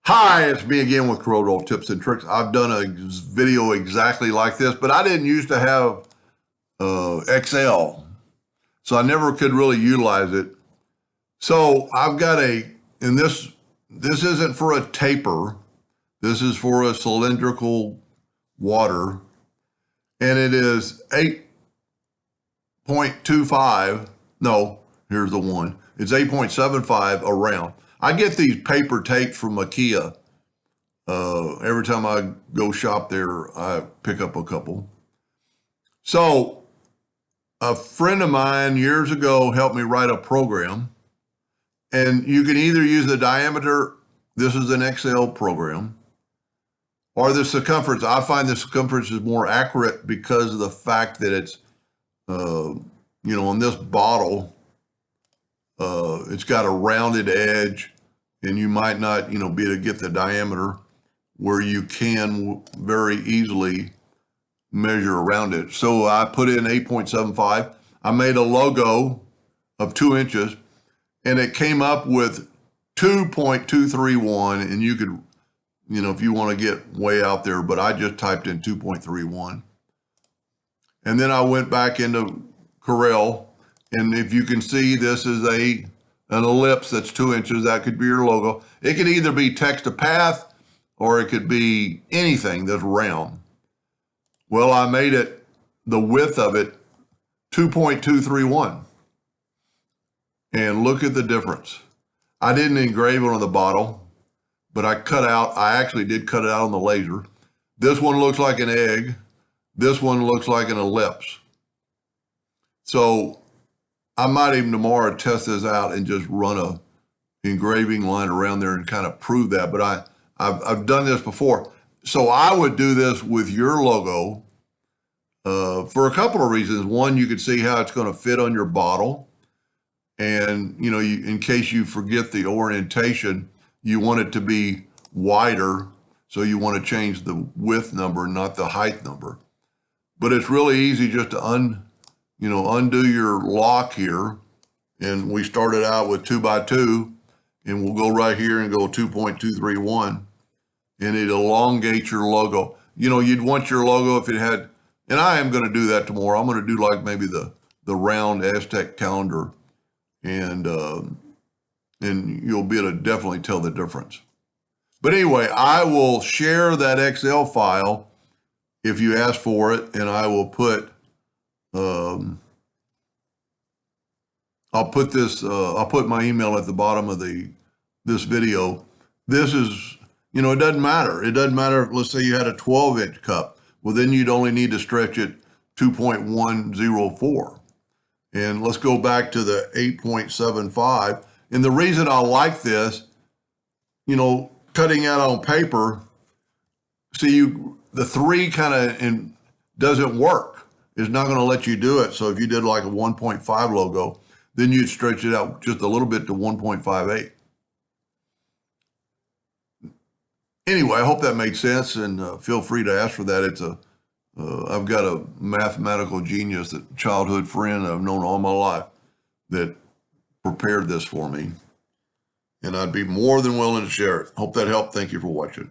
Hi, it's me again with CorelDraw tips and tricks. I've done a video exactly like this, but I didn't used to have Excel, so I never could really utilize it. So I've got and this isn't for a taper. This is for a cylindrical water, and it is 8.25. No, here's the one. It's 8.75 around. I get these paper tapes from IKEA. Every time I go shop there, I pick up a couple. So a friend of mine years ago helped me write a program, and you can either use the diameter. This is an Excel program, or the circumference. I find the circumference is more accurate because of the fact that it's, on this bottle, it's got a rounded edge, and you might not, be able to get the diameter where you can very easily measure around it. So I put in 8.75. I made a logo of 2 inches, and it came up with 2.231. And you could, if you want to get way out there, but I just typed in 2.31. And then I went back into Corel. And if you can see, this is an ellipse that's 2 inches. That could be your logo. It could either be text to path, or it could be anything that's round. Well, I made it, the width of it, 2.231. And look at the difference. I didn't engrave it on the bottle, but I actually did cut it out on the laser. This one looks like an egg. This one looks like an ellipse. So I might even tomorrow test this out and just run a engraving line around there and kind of prove that. But I've done this before. So I would do this with your logo for a couple of reasons. One, you could see how it's going to fit on your bottle. And, in case you forget the orientation, you want it to be wider. So you want to change the width number, not the height number. But it's really easy just to undo your lock here. And we started out with 2x2, and we'll go right here and go 2.231, and it elongates your logo. You'd want your logo if it had, and I am going to do that tomorrow. I'm going to do like maybe the round Aztec calendar, and you'll be able to definitely tell the difference. But anyway, I will share that Excel file if you ask for it, and I will put, I'll put my email at the bottom of this video. This is, it doesn't matter. It doesn't matter if, let's say you had a 12-inch cup. Well, then you'd only need to stretch it 2.104. And let's go back to the 8.75. And the reason I like this, cutting out on paper, see, the 3 kind of doesn't work. It's not going to let you do it. So if you did like a 1.5 logo, then you'd stretch it out just a little bit to 1.58. Anyway, I hope that made sense, and feel free to ask for that. I've got a mathematical genius, that childhood friend I've known all my life, that prepared this for me, and I'd be more than willing to share it. Hope that helped. Thank you for watching.